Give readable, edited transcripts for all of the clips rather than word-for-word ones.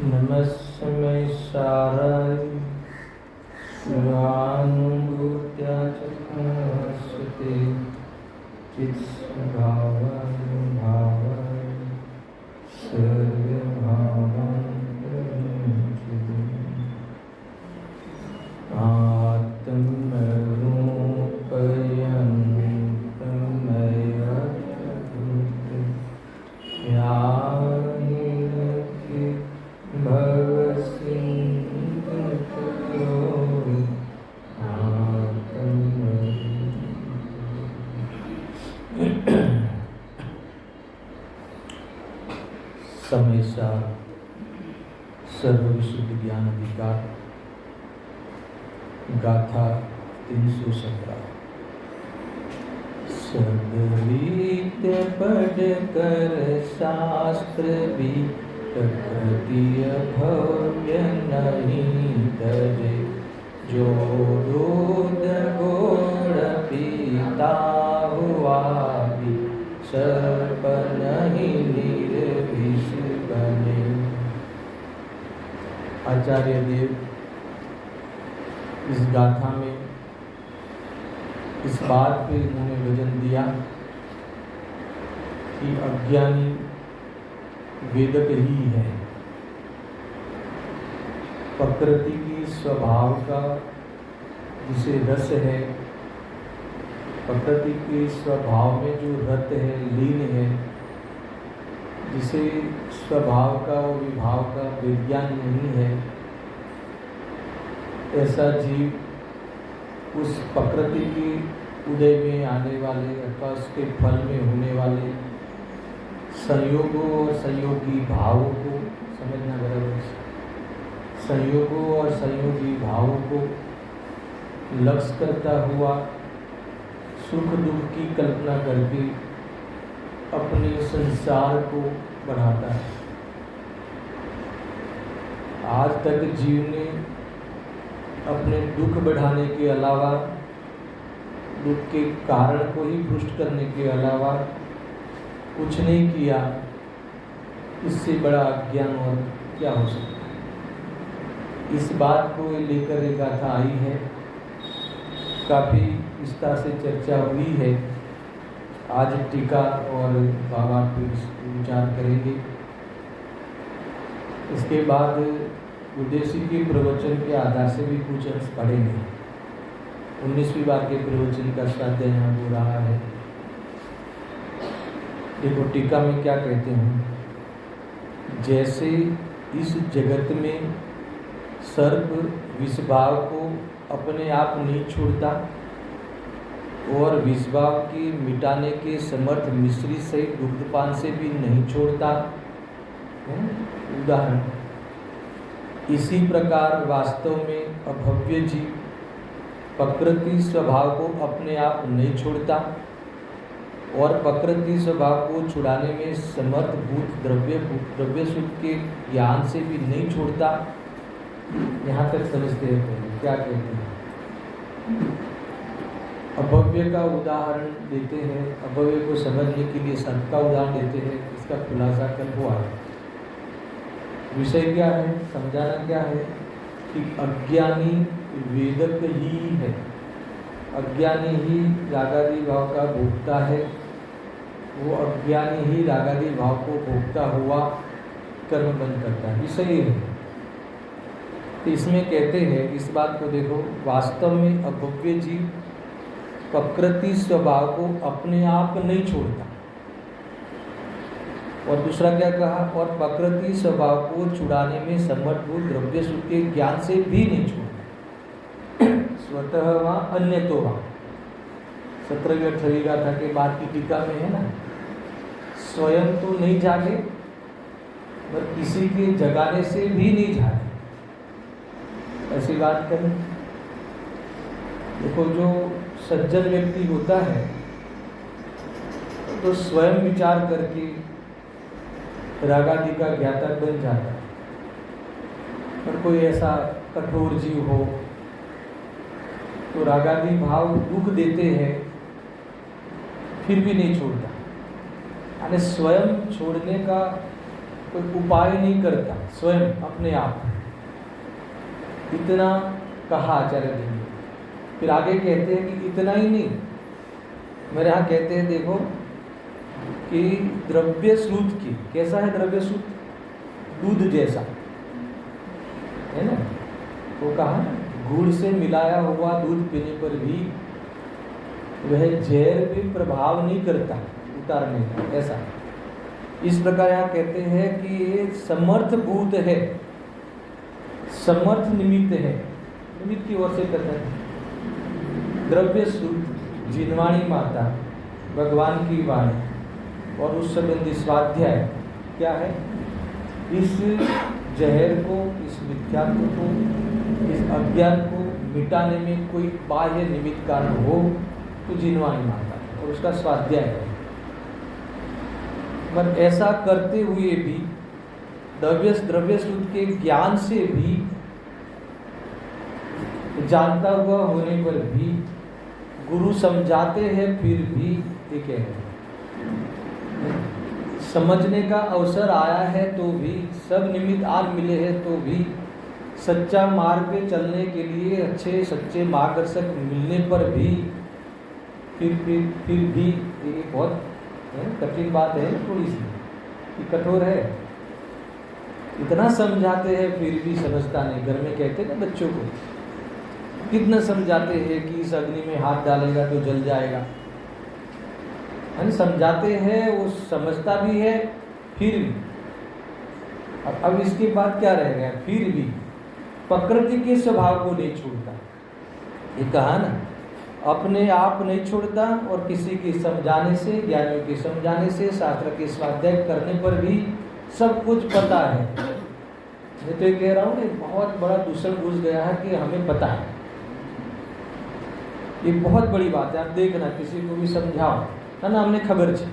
नमस्मै साराय स्वानुभूत्या चक्रस्वते चित्स्वभावाय भावाय सर्वभावाय समयसा सर्व विशुद्ध ज्ञान अधिकार गाथा 317। सदविद्य पढ़ कर शास्त्र भी प्रकृतिय भव्य नहीं तरे, जो दूध गोड़ पीता हुआ भी सर्प नहीं निर्विष बने। आचार्य देव इस गाथा में इस बात पे उन्होंने वजन दिया कि अज्ञानी वेदक ही है। प्रकृति की स्वभाव का जिसे रस है, प्रकृति के स्वभाव में जो रत है, लीन है, जिसे स्वभाव का और विभाव का विज्ञान नहीं है, ऐसा जीव उस प्रकृति के उदय में आने वाले अथवा उसके फल में होने वाले संयोगों और संयोगी भावों को समझना बराबर। संयोगों और संयोगी भावों को लक्ष्य करता हुआ सुख दुख की कल्पना करके अपने संसार को बढ़ाता है। आज तक जीव ने अपने दुख बढ़ाने के अलावा, दुख के कारण को ही पुष्ट करने के अलावा कुछ नहीं किया। इससे बड़ा अज्ञान और क्या हो सकता है। इस बात को लेकर एक गाथा आई है, काफ़ी विस्तार से चर्चा हुई है। आज टीका और भावार्थ पर विचार करेंगे। इसके बाद उद्देश्य के प्रवचन के आधार से भी कुछ अंश पढ़ेंगे। 19वीं बार के प्रवचन का स्वाध्याय यहाँ हो रहा है। देखो टीका में क्या कहते हैं। जैसे इस जगत में सर्प विषभाव को अपने आप नहीं छोड़ता और विषभाव के मिटाने के समर्थ मिश्री सहित दुग्धपान से भी नहीं छोड़ता। उदाहरण, इसी प्रकार वास्तव में अभव्य जीव प्रकृति स्वभाव को अपने आप नहीं छोड़ता और प्रकृति स्वभाव को छुड़ाने में समर्थ भूत द्रव्य सुख के ज्ञान से भी नहीं छोड़ता। यहाँ तक समझते हैं। क्या कहते हैं? अभव्य का उदाहरण देते हैं। अभव्य को समझने के लिए सर्प का उदाहरण देते हैं। इसका खुलासा कर हुआ है। विषय क्या है, समझाना क्या है कि अज्ञानी वेदक ही है। अज्ञानी ही रागादि भाव का भोगता है। वो अज्ञानी ही रागादि भाव को भोगता हुआ कर्म बंद करता है। विषय है। तो इसमें कहते हैं, इस बात को देखो, वास्तव में अभव्य जीव प्रकृति स्वभाव को अपने आप नहीं छोड़ता और दूसरा क्या कहा, और प्रकृति स्वभाव को छुड़ाने में समर्थ हो द्रव्य सुख के ज्ञान से भी नहीं छोड़ता। स्वतः वहाँ अन्य तो वहाँ 17वीं 18वीं गाथा के बाद की टीका में है ना, स्वयं तो नहीं जागे पर किसी के जगाने से भी नहीं जागे, ऐसी बात करें। देखो जो सज्जन व्यक्ति होता है तो स्वयं विचार करके रागादि का ज्ञाता बन जाता है, पर कोई ऐसा कठोर जीव हो तो रागादि भाव दुख देते हैं फिर भी नहीं छोड़ता, यानी स्वयं छोड़ने का कोई उपाय नहीं करता स्वयं अपने आप। इतना कहा आचार्य जी ने, फिर आगे कहते हैं कि इतना ही नहीं, मेरे यहाँ कहते हैं देखो कि द्रव्य श्रुत की, कैसा है द्रव्य श्रुत, दूध जैसा है ना, वो कहा गुड़ से मिलाया हुआ दूध पीने पर भी वह जहर भी प्रभाव नहीं करता उतारने का, ऐसा। इस प्रकार यहाँ कहते हैं कि ये समर्थ भूत है, समर्थ निमित्त है, निमित्त की ओर से कहते हैं द्रव्य श्रुत जिनवाणी माता भगवान की वाणी और उस संबंधी स्वाध्याय क्या है, इस जहर को, इस मिथ्यात्व को, इस अज्ञान को मिटाने में कोई बाह्य निमित्त कारण हो तो जिनवाणी माता और उसका स्वाध्याय है। पर ऐसा करते हुए भी द्रव्य श्रुत के ज्ञान से भी, जानता हुआ होने पर भी गुरु समझाते हैं फिर भी ठीक है, समझने का अवसर आया है तो भी, सब निमित्त आज मिले हैं तो भी, सच्चा मार्ग पे चलने के लिए अच्छे सच्चे मार्गदर्शक मिलने पर भी फिर भी ये बहुत कठिन बात है थोड़ी सी, कि कठोर है, इतना समझाते हैं फिर भी समझता नहीं। घर में कहते हैं ना बच्चों को, कितना समझाते हैं कि इस अग्नि में हाथ डालेगा तो जल जाएगा, यानी समझाते हैं, वो समझता भी है फिर भी। अब इसके बाद क्या रह गया, फिर भी प्रकृति के स्वभाव को नहीं छोड़ता, ये कहा ना, अपने आप नहीं छोड़ता और किसी के समझाने से, ज्ञानियों के समझाने से, शास्त्र के स्वाध्याय करने पर भी सब कुछ पता है। मैं तो ये कह रहा हूँ कि बहुत बड़ा दूषण घुस गया है कि हमें पता है, ये बहुत बड़ी बात है। आप देखना किसी को भी समझाओ है ना, हमने खबर छे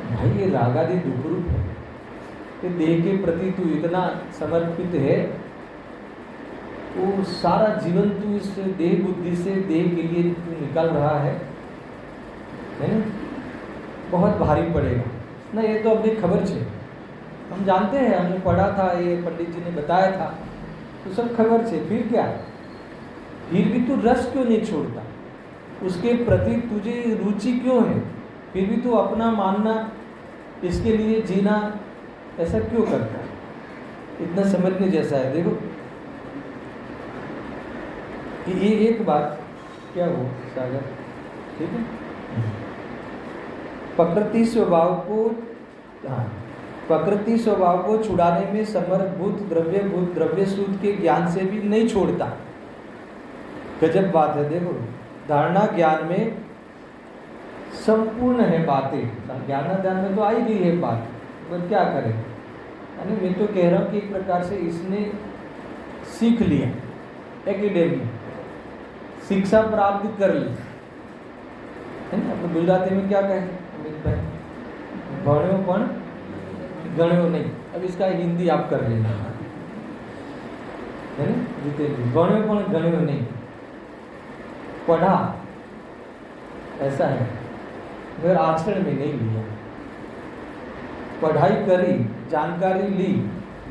भाई, ये रागादि दुख रूप है कि देह के प्रति तू इतना समर्पित है, वो सारा जीवन तू इस देह बुद्धि से, देह के लिए तू निकाल रहा है ना, बहुत भारी पड़ेगा ना। ये तो अपनी खबर छे, हम जानते हैं, हमने पढ़ा था, ये पंडित जी ने बताया था, तो सब खबर छे। फिर क्या, फिर भी तू रस क्यों नहीं छोड़ता, उसके प्रति तुझे रुचि क्यों है, फिर भी तू अपना मानना, इसके लिए जीना ऐसा क्यों करता है, इतना समझने जैसा है। देखो ये एक बात क्या हो सागर, ठीक है, प्रकृति स्वभाव को, हाँ, प्रकृति स्वभाव को छुड़ाने में समर्थभूत द्रव्य श्रुत के ज्ञान से भी नहीं छोड़ता। गजब बात है। देखो धारणा ज्ञान में संपूर्ण है बातें, ज्ञान ध्यान में तो आई गई है बात, पर क्या करें, यानी मैं तो कह रहा हूँ कि एक प्रकार से इसने सीख लिया, एकेडमी शिक्षा प्राप्त कर ली है ना। तो गुजराती में क्या कहें भण्यो पण गण्यो नहीं, अब इसका हिंदी आप कर लेना है ना, जितेंद्र भण्यो पण गण्यो नहीं, पढ़ा ऐसा है मगर आचरण में नहीं लिया। पढ़ाई करी, जानकारी ली,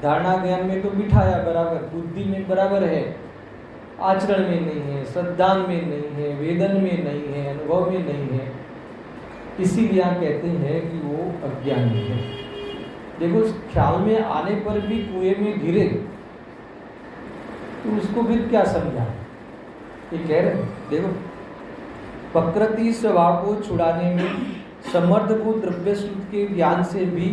धारणा ज्ञान में तो बिठाया बराबर, बुद्धि में बराबर है, आचरण में नहीं है, श्रद्धा में नहीं है, वेदन में नहीं है, अनुभव में नहीं है, इसीलिए आप कहते हैं कि वो अज्ञानी है। देखो ख्याल में आने पर भी कुएं में गिरे तो उसको फिर क्या समझा, ये कह रहे हैं। देखो प्रकृति स्वभाव को छुड़ाने में समर्थ को द्रव्य श्रुति के ज्ञान से भी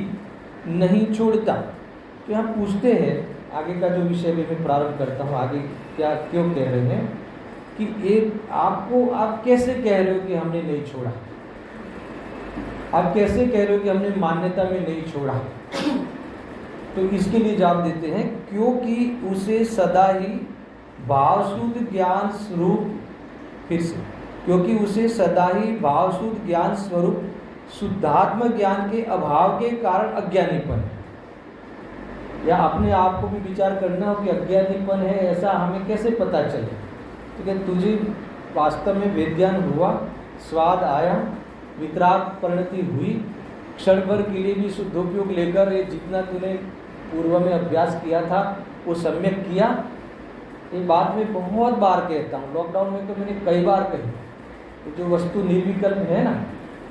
नहीं छोड़ता। तो यहाँ पूछते हैं, आगे का जो विषय भी मैं प्रारंभ करता हूँ, आगे क्या क्यों कह रहे हैं कि एक आपको, आप कैसे कह रहे हो कि हमने नहीं छोड़ा, आप कैसे कह रहे हो कि हमने मान्यता में नहीं छोड़ा। तो इसके लिए जवाब देते हैं, क्योंकि उसे सदा ही भावशुद्ध ज्ञान स्वरूप, फिर से, क्योंकि उसे सदा ही भावशुद्ध ज्ञान स्वरूप शुद्धात्म ज्ञान के अभाव के कारण अज्ञानीपन, या अपने आप को भी विचार करना हो कि अज्ञानीपन है, ऐसा हमें कैसे पता चले। तो क्या तुझे वास्तव में वेद्यान हुआ, स्वाद आया, वितराग परिणति हुई, क्षण भर के लिए भी शुद्धोपयोग लेकर ये जितना तूने पूर्व में अभ्यास किया था वो सम्यक किया। ये बात मैं बहुत बार कहता हूँ, लॉकडाउन में तो मैंने कई बार कही। तो जो वस्तु निर्विकल्प है ना,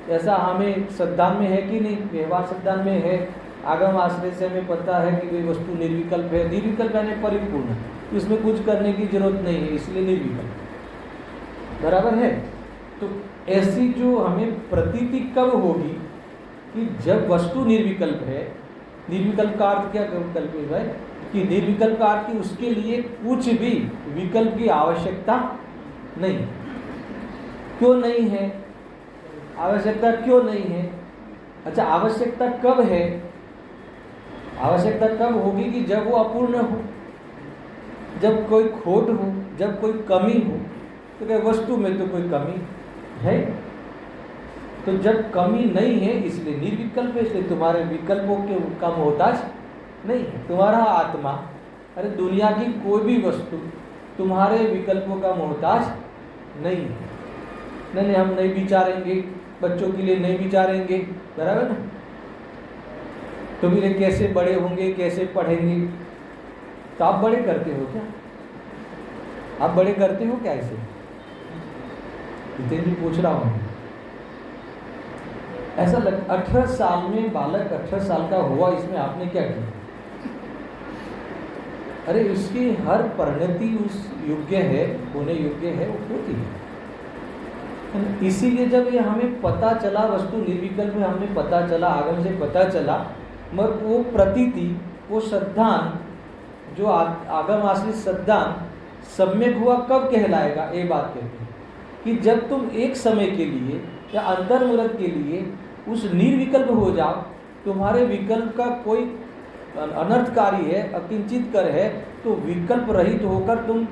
ऐसा हमें सिद्धांत में है कि नहीं, व्यवहार सिद्धांत में है, आगम आश्रय से हमें पता है कि कोई वस्तु निर्विकल्प है। निर्विकल्प यानी परिपूर्ण, इसमें कुछ करने की जरूरत नहीं है, इसलिए निर्विकल्प बराबर है। तो ऐसी जो हमें प्रतीति कब होगी कि जब वस्तु निर्विकल्प है। निर्विकल्प का अर्थ क्या विकल्प है भाई, कि निर्विकल्प का अर्थ कि उसके लिए कुछ भी विकल्प की आवश्यकता नहीं। क्यों नहीं है आवश्यकता, क्यों नहीं है? अच्छा, आवश्यकता कब है? आवश्यकता कब होगी कि जब वो अपूर्ण हो, जब कोई खोट हो, जब कोई कमी हो। तो क्या वस्तु में तो कोई कमी है? तो जब कमी नहीं है इसलिए निर्विकल्प है, इसलिए तुम्हारे विकल्पों के का मोहताज नहीं है। तुम्हारा आत्मा, अरे दुनिया की कोई भी वस्तु तुम्हारे विकल्पों का मोहताज नहीं है। नहीं, हम नहीं विचारेंगे, बच्चों के लिए नहीं विचारेंगे, बराबर ना। तो फिर कैसे बड़े होंगे, कैसे पढ़ेंगे? तो आप बड़े करते हो क्या? आप बड़े करते हो क्या? ऐसे जितेंद्र पूछ रहा हूँ। ऐसा 18 साल में बालक 18 साल का हुआ, इसमें आपने क्या किया? अरे उसकी हर परिणति उस योग्य है, होने योग्य है, वो होती है। इसीलिए जब ये हमें पता चला, वस्तु निर्विकल्प में हमें पता चला, आगम से पता चला, मगर वो प्रतीति, वो सिद्धांत जो आगम आश्रित सिद्धांत सम्यक हुआ कब कहलाएगा? ये बात कहते हैं कि जब तुम एक समय के लिए या अंतर्मुहूर्त के लिए उस निर्विकल्प हो जाओ, तुम्हारे विकल्प का कोई अनर्थकारी है, अकिंचित कर है, तो विकल्प रहित होकर तुम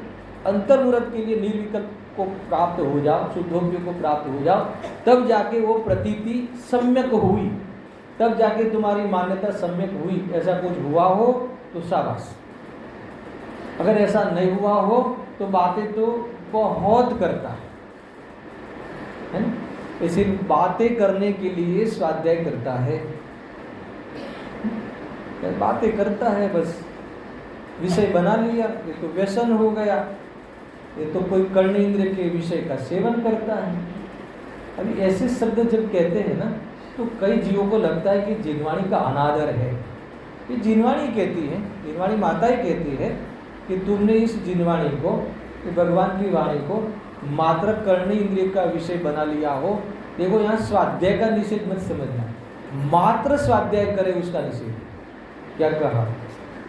अंतर्मुहूर्त के लिए निर्विकल्प को प्राप्त हो जाओ, शुद्धोपयोग को प्राप्त हो जाओ, तब जाके वो प्रतीति सम्यक हुई, तब जाके तुम्हारी मान्यता सम्यक हुई। ऐसा कुछ हुआ हो तो शाबाश, अगर ऐसा नहीं हुआ हो तो बातें तो बहुत करता है ना। इसी बातें करने के लिए स्वाध्याय करता है, बातें करता है, बस विषय बना लिया, ये तो व्यसन हो गया, ये तो कोई कर्ण इंद्र के विषय का सेवन करता है। अभी ऐसे शब्द जब कहते हैं ना, तो कई जीवों को लगता है कि जिनवाणी का अनादर है। ये जिनवाणी कहती है, जिनवाणी माता ही कहती है कि तुमने इस जिनवाणी को, भगवान की वाणी को मात्र कर्ण इंद्रिय का विषय बना लिया हो। देखो यहाँ स्वाध्याय का निषेध मत समझना, मात्र स्वाध्याय करे उसका निषेध। क्या कहा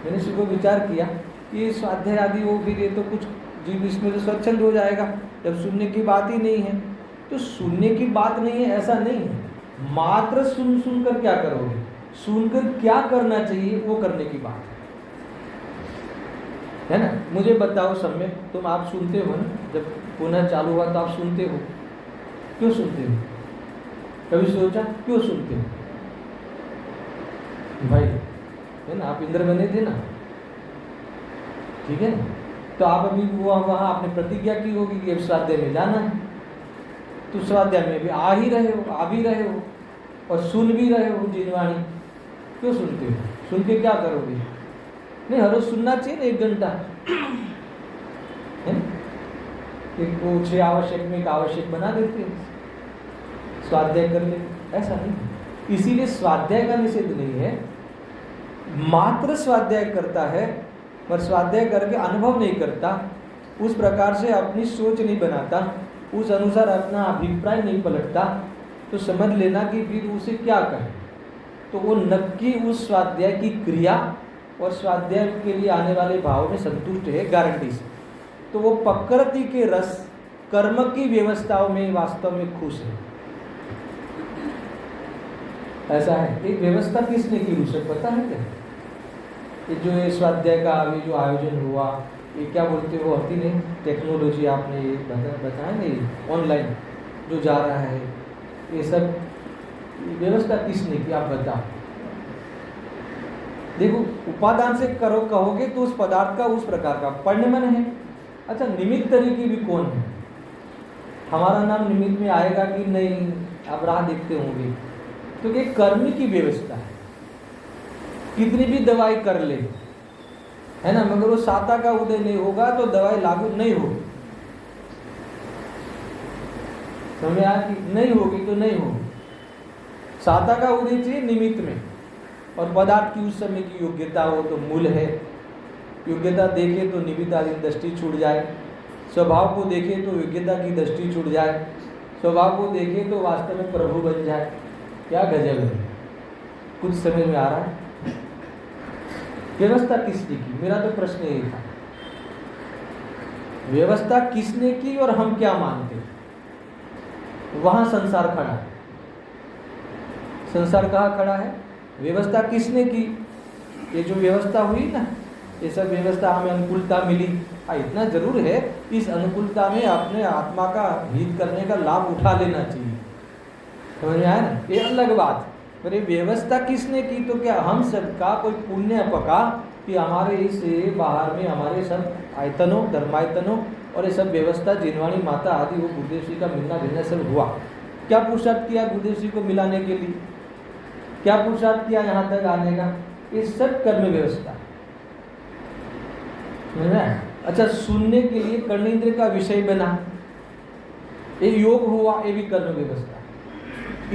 मैंने? सुबह विचार किया कि स्वाध्याय आदि हो, फिर ये तो कुछ जीव इसमें तो स्वच्छंद हो जाएगा, जब सुनने की बात ही नहीं है। तो सुनने की बात नहीं है ऐसा नहीं है, मात्र सुनकर क्या करोगे, सुनकर क्या करना चाहिए वो करने की बात है ना। मुझे बताओ सम्यक, तुम आप सुनते हो ना, जब पुनः चालू हुआ तो आप सुनते हो, क्यों सुनते हो? कभी सोचा क्यों सुनते हो भाई? है ना, आप इंद्र बने थे ना, ठीक है ना। तो आप अभी वहाँ आपने प्रतिज्ञा की होगी कि अब स्वाध्याय में जाना है, तो स्वाध्याय में भी आ ही रहे हो, आ भी रहे हो और सुन भी रहे हो जिनवाणी। क्यों सुनते हो? सुन के क्या करोगे? नहीं, हर रोज सुनना चाहिए ना, 1 घंटा है। एक को 6 आवश्यक में 1 आवश्यक बना देते हैं, स्वाध्याय कर ले, ऐसा नहीं। इसीलिए स्वाध्याय का निषेध नहीं है, मात्र स्वाध्याय करता है, पर स्वाध्याय करके अनुभव नहीं करता, उस प्रकार से अपनी सोच नहीं बनाता, उस अनुसार अपना अभिप्राय नहीं पलटता, तो समझ लेना कि फिर उसे क्या कहें। तो वो नक्की उस स्वाध्याय की क्रिया और स्वाध्याय के लिए आने वाले भाव में संतुष्ट है, गारंटी से। तो वो प्रकृति के रस कर्म की व्यवस्थाओं में वास्तव में खुश है। ऐसा है। एक व्यवस्था किसने की उसे पता है क्या? ये जो ये स्वाध्याय का अभी जो आयोजन हुआ, ये क्या बोलते हो होती नहीं टेक्नोलॉजी, आपने ये बताया नहीं, ऑनलाइन जो जा रहा है, ये सब व्यवस्था किसने की आप बताओ। देखो उपादान से करो कहोगे तो उस पदार्थ का उस प्रकार का पढ़ने मन है। अच्छा, निमित्त तरीके भी कौन है? हमारा नाम निमित्त में आएगा कि नहीं, आप राह देखते होंगे। तो ये कर्म की व्यवस्था है। कितनी भी दवाई कर ले, है ना, मगर वो साता का उदय नहीं होगा तो दवाई लागू नहीं होगी। समझ आया कि नहीं होगी तो नहीं होगी। साता का उदय चाहिए निमित्त में, और पदार्थ की उस समय की योग्यता हो तो मूल है। योग्यता देखे तो निमित्त आदि दृष्टि छूट जाए, स्वभाव को देखे तो योग्यता की दृष्टि छूट जाए, स्वभाव को देखे तो वास्तव में प्रभु बन जाए। क्या गजब है, कुछ समझ में आ रहा है? व्यवस्था किसने की? मेरा तो प्रश्न यही था, व्यवस्था किसने की और हम क्या मानते हैं? वहां संसार खड़ा है। संसार कहाँ खड़ा है? व्यवस्था किसने की? ये जो व्यवस्था हुई ना, ये सब व्यवस्था हमें अनुकूलता मिली। इतना जरूर है, इस अनुकूलता में अपने आत्मा का हित करने का लाभ उठा लेना चाहिए। समझ में आया ना? ये अलग बात। पर ये व्यवस्था किसने की? तो क्या हम सबका कोई पुण्य पका कि हमारे इस बाहर में हमारे सब आयतनों, धर्मायतनों और ये सब व्यवस्था, जिनवाणी माता आदि, वो गुरुदेव श्री का मिलना जुलना सब हुआ। क्या पुरुषार्थ किया गुरुदेव श्री को मिलाने के लिए? क्या पुरुषार्थ किया यहाँ तक आने का? ये सब कर्म व्यवस्था है। अच्छा, सुनने के लिए कर्णेंद्र का विषय बना, ये योग हुआ, ये भी कर्म व्यवस्था।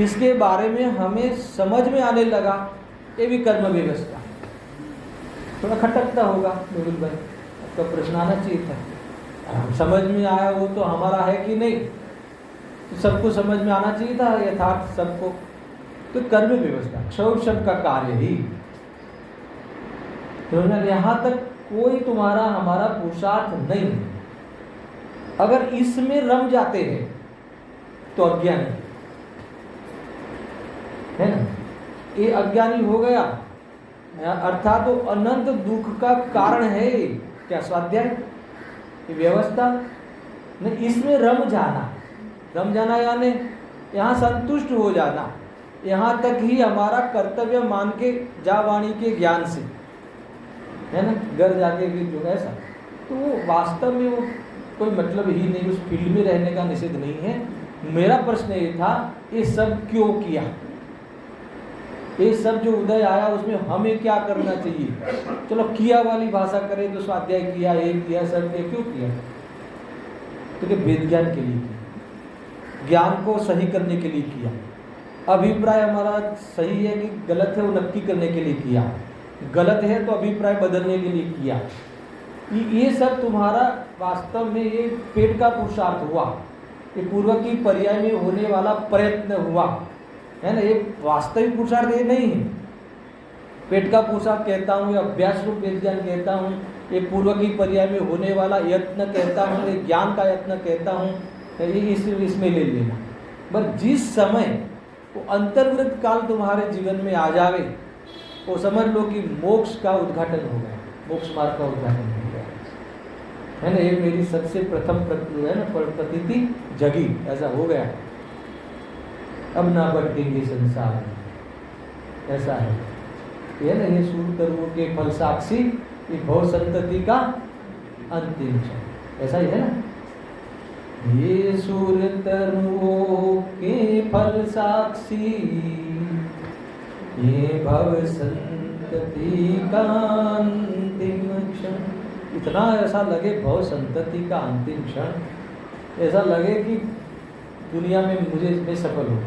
इसके बारे में हमें समझ में आने लगा, ये भी कर्म व्यवस्था। थोड़ा खटकता होगा मेहुल भाई, आपका प्रश्न आना चाहिए था। समझ में आया वो तो हमारा है कि नहीं, तो सबको समझ में आना चाहिए था यथार्थ सबको। तो कर्म व्यवस्था क्षौर शब्द का कार्य ही। तो यहाँ तक कोई तुम्हारा हमारा पुरुषार्थ नहीं। अगर इसमें रम जाते हैं तो अज्ञानी है ना, ये अज्ञानी हो गया, अर्थात तो अनंत दुख का कारण है। क्या स्वाध्याय, ये व्यवस्था नहीं, इसमें रम जाना यानी यहाँ संतुष्ट हो जाना, यहाँ तक ही हमारा कर्तव्य मान के जा वाणी के ज्ञान से, है ना, घर जाके भी जो ऐसा, तो वो वास्तव में वो कोई मतलब ही नहीं, उस फील्ड में रहने का निषेध नहीं है। मेरा प्रश्न ये था, ये सब क्यों किया? ये सब जो उदय आया उसमें हमें क्या करना चाहिए? चलो किया वाली भाषा करें तो स्वाध्याय किया, ये किया, सब किया, क्यों किया? तो क्या वेद ज्ञान के लिए किया, ज्ञान को सही करने के लिए किया। अभिप्राय हमारा सही है कि गलत है वो नक्की करने के लिए किया, गलत है तो अभिप्राय बदलने के लिए किया। ये सब तुम्हारा वास्तव में ये पेट का पुरुषार्थ हुआ, ये पूर्व की पर्याय में होने वाला प्रयत्न हुआ, है ना। ये वास्तविक पुरुषार्थ ये नहीं है। पेट का पुरुषार्थ कहता हूँ, या अभ्यास रूप विज्ञान कहता हूँ, ये पूर्व की पर्याय में होने वाला यत्न कहता हूँ, ये ज्ञान का यत्न कहता हूँ, ये इसमें ले लेना। बस जिस समय वो अंतर्गत काल तुम्हारे जीवन में आ जावे, वो समझ लो कि मोक्ष का उद्घाटन हो गया, मोक्ष मार्ग का उद्घाटन हो गया, है ना। ये मेरी सबसे प्रथम है ना प्रतीति जगी, ऐसा हो गया। अब ना भटकेंगे संसार में, ऐसा है ना। ये सूर्य तरुओं के फल साक्षी, ये भव संतति का अंतिम क्षण, ऐसा ही है ना। ये सूर्य तरुओं के फल साक्षी, ये भव संतति का अंतिम क्षण। इतना ऐसा लगे भव संतति का अंतिम क्षण, ऐसा लगे कि दुनिया में मुझे इसमें सफल हो।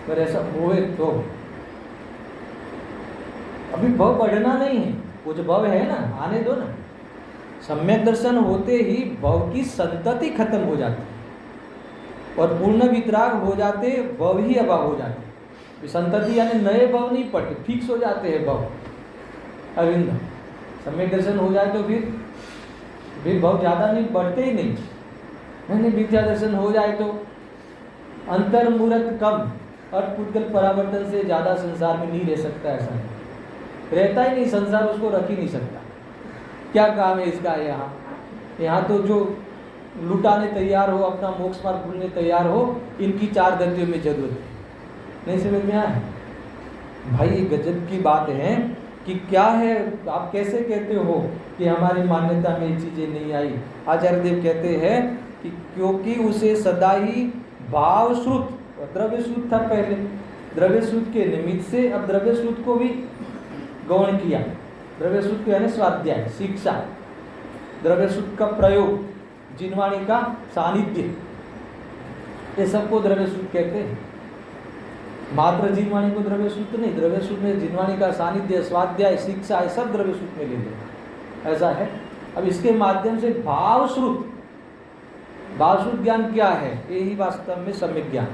अगर ऐसा होए तो अभी भव बढ़ना नहीं है, वो जो भव है ना, आने दो ना। सम्यक दर्शन होते ही भव की संतति खत्म हो जाती है। और पूर्ण वितराग हो जाते भव ही अभाव हो जाते। संतति यानी नए भव नहीं पड़ते, फिक्स हो जाते हैं भव। अरविंद सम्यक दर्शन हो जाए तो फिर भव ज़्यादा नहीं बढ़ते ही नहीं। मिथ्या दर्शन हो जाए तो अंतर्मूर्त कम और पुद्गल परावर्तन से ज़्यादा संसार में नहीं रह सकता, ऐसा नहीं रहता ही नहीं, संसार उसको रख ही नहीं सकता। क्या काम है इसका यहाँ तो जो लुटाने तैयार हो, अपना मोक्ष मार्ग भूलने तैयार हो, इनकी 4 गतियों में जरूरत है। नहीं समझ में आया भाई? ये गजब की बात है कि क्या है, आप कैसे कहते हो कि हमारी मान्यता में ये चीज़ें नहीं आई? आचार्य देव कहते हैं कि क्योंकि उसे सदा ही भाव श्रुत, द्रव्य श्रुत था पहले, द्रव्य श्रुत के निमित्त से अब द्रव्य श्रुत को भी गौण किया। द्रव्य श्रुत को यानी स्वाध्याय, शिक्षा, द्रव्य श्रुत का प्रयोग, जिनवाणी का सानिध्य, ये सबको द्रव्य श्रुत कहते हैं। मात्र जिनवाणी को द्रव्य श्रुत नहीं, द्रव्य श्रुत में जिनवाणी का सानिध्य, स्वाध्याय, शिक्षा, ये सब द्रव्य श्रुत में ले लेना, ऐसा है। अब इसके माध्यम से भाव श्रुत ज्ञान क्या है? यही वास्तव में सम्यक ज्ञान।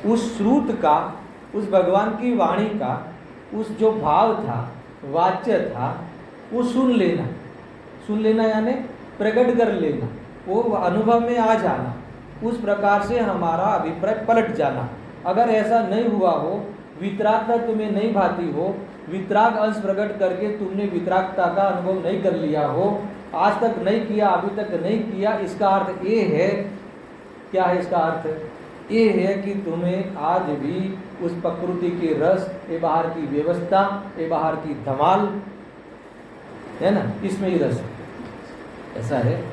उस श्रुत का, उस भगवान की वाणी का, उस जो भाव था, वाच्य था, वो सुन लेना यानी प्रकट कर लेना, वो अनुभव में आ जाना, उस प्रकार से हमारा अभिप्राय पलट जाना। अगर ऐसा नहीं हुआ हो, वितरागता तुम्हें नहीं भाती हो, वितराग अंश प्रकट करके तुमने वितरागता का अनुभव नहीं कर लिया हो, आज तक नहीं किया, अभी तक नहीं किया, इसका अर्थ ये है, क्या है इसका अर्थ? ये है कि तुम्हें आज भी उस प्रकृति के रस, ये बाहर की व्यवस्था, ये बाहर की धमाल है ना, इसमें ही रस है, ऐसा है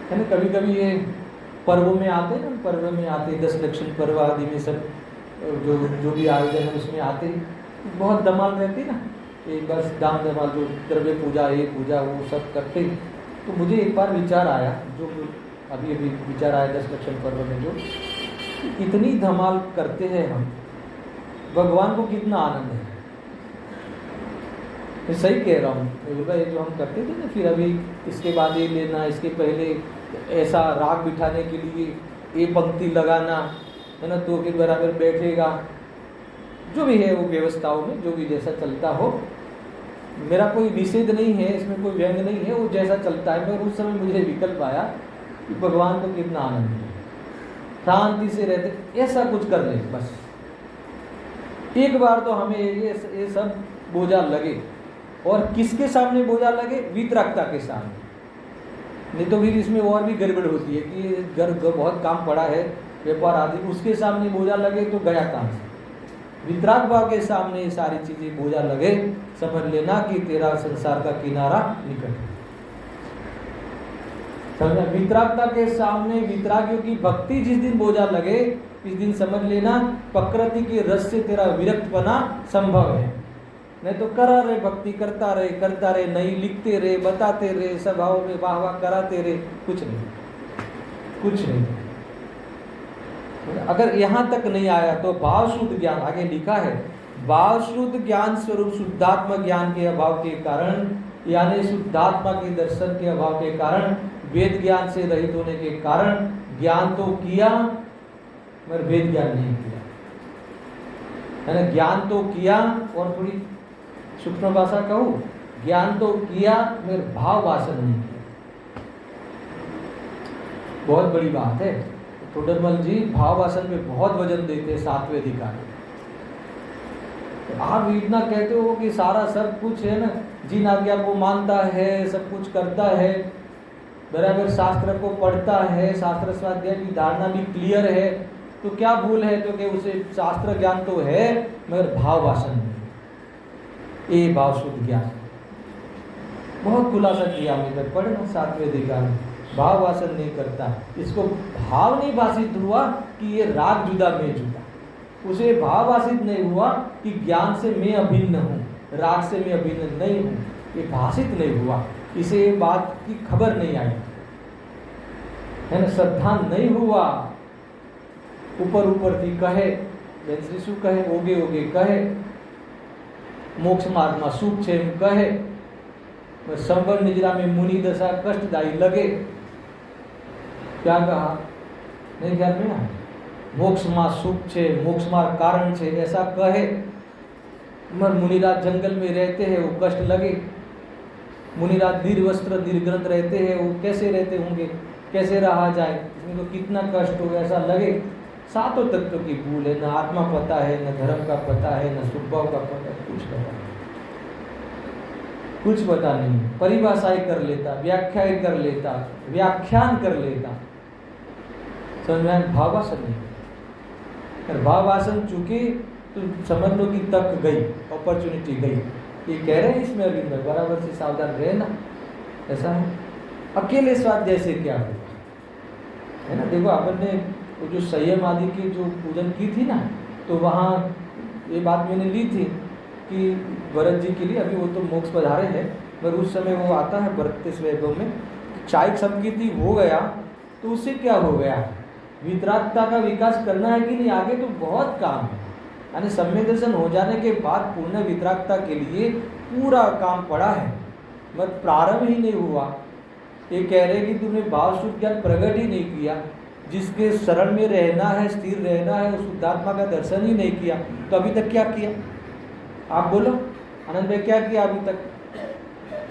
ना। कभी कभी ये पर्वों में आते हैं ना, पर्व में आते, 10 लक्षण पर्व आदि में सब जो भी आयोजन है उसमें आते, बहुत धमाल रहती ना, एक बस दाम धमाल, जो द्रव्य पूजा, ये पूजा, वो सब करते। तो मुझे एक बार विचार आया, जो अभी विचार आया 10 लक्षण पर्व में, जो इतनी धमाल करते हैं हम, भगवान को कितना आनंद है। मैं सही कह रहा हूँ, ये जो हम करते थे ना, फिर अभी इसके बाद ये लेना, इसके पहले ऐसा राग बिठाने के लिए ये पंक्ति लगाना है ना, तो फिर बराबर बैठेगा, जो भी है वो व्यवस्थाओं में जो भी जैसा चलता हो। मेरा कोई निषेध नहीं है, इसमें कोई व्यंग नहीं है, वो जैसा चलता है। मगर उस समय मुझे विकल्प आया कि भगवान को कितना आनंद है, शांति से रहते, ऐसा कुछ कर ले बस। एक बार तो हमें ये सब बोझा लगे, और किसके सामने बोझा लगे? वितरागता के सामने। नहीं तो फिर इसमें और भी गड़बड़ होती है कि घर बहुत काम पड़ा है, व्यापार आदि, उसके सामने बोझा लगे तो गया काम से। वितराग भाव के सामने ये सारी चीजें बोझा लगे, समझ लेना कि तेरा संसार का किनारा निकट है। समझा? वितरागता के सामने वितरागियों की भक्ति जिस दिन बोझा लगे, इस दिन समझ लेना प्रकृति के रस से तेरा विरक्तपना संभव है। नहीं तो करा रहे, भक्ति करता रहे, नहीं लिखते रहे, बताते रहे, सभाओं में वाह वाह कराते रहे, कुछ नहीं। अगर यहाँ तक नहीं आया तो भाव शुद्ध ज्ञान, आगे लिखा है, भाव शुद्ध ज्ञान स्वरूप शुद्धात्मा ज्ञान के अभाव के कारण, यानी शुद्धात्मा के दर्शन के अभाव के कारण, वेद ज्ञान से रहित होने के कारण, ज्ञान तो किया मगर वेद ज्ञान नहीं किया, है ना। ज्ञान तो किया, और थोड़ी सूक्ष्म भाषा कहूँ, ज्ञान तो किया मगर भाव वासन नहीं किया। बहुत बड़ी बात है। टोडरमल जी भाव वासन पे बहुत वजन देते हैं, 7वें अधिकार। तो आप इतना कहते हो कि सारा सब कुछ है ना, जिन आज्ञा को मानता है, सब कुछ करता है, बराबर शास्त्र को पढ़ता है, शास्त्र स्वाध्याय की धारणा भी क्लियर है, तो क्या भूल है? तो कि उसे शास्त्र ज्ञान तो है मगर भाव वासन नहीं। ये भाव शुद्ध ज्ञान बहुत खुलासा किया हमने, पढ़ना 7वें अधिकार। भाव वासन नहीं करता, इसको भाव नहीं भाषित हुआ कि ये राग जुदा मैं जुदा, उसे भाव भाषित नहीं हुआ कि ज्ञान से मैं अभिन्न हूँ, राग से मैं अभिन्न नहीं हूँ, ये भाषित नहीं हुआ, इसे ये बात की खबर नहीं आई, है ना, श्रद्धा नहीं हुआ। ऊपर थी कहे, श्रीशु कहे, ओगे ओगे कहे, मोक्ष मार्ग में सुख क्षेम कहे, संवर निजरा में मुनि दशा कष्टदायी लगे। क्या कहा? नहीं ख्याल में ना, मोक्षમાં સુખ છે, મોક્ષમાં કારણ છે ऐसा कहे, मगर मुनिराज जंगल में रहते हैं, वो कष्ट लगे। मुनिराज निर्वस्त्र निर्ग्रंथ रहते हैं, वो कैसे रहते होंगे, कैसे रहा जाए, इसमें तो कितना कष्ट हो, ऐसा लगे। सातों तत्व की भूल है, न आत्मा पता है, न धर्म का पता है, न स्वभाव का पता है, कुछ पता नहीं, कुछ पता नहीं। परिभाषाएं कर लेता, व्याख्याएं कर लेता, व्याख्यान कर लेता, समझ में भावासन नहीं। भावासन चूके तो समझ लो कि तक गई, अपॉर्चुनिटी गई। ये कह रहे हैं इसमें अरविंद बराबर से सावधान रहना, ऐसा है। अकेले स्वाद जैसे क्या होगा, है ना। देखो अपन ने वो जो संयम आदि की जो पूजन की थी ना, तो वहाँ ये बात मैंने ली थी कि भरत जी के लिए, अभी वो तो मोक्ष पधारे हैं, पर उस समय वो आता है भरत वैभव में, चाय सबकी थी हो गया, तो उससे क्या हो गया, वितरागता का विकास करना है कि नहीं, आगे तो बहुत काम है। यानी सम्यक दर्शन हो जाने के बाद पूर्ण वितरागता के लिए पूरा काम पड़ा है, मगर प्रारंभ ही नहीं हुआ। ये कह रहे कि तुमने भाव शुद्ध ज्ञान प्रकट ही नहीं किया, जिसके शरण में रहना है, स्थिर रहना है, उस शुद्धात्मा का दर्शन ही नहीं किया, तो अभी तक क्या किया आप बोलो आनंद भाई, क्या किया अभी तक?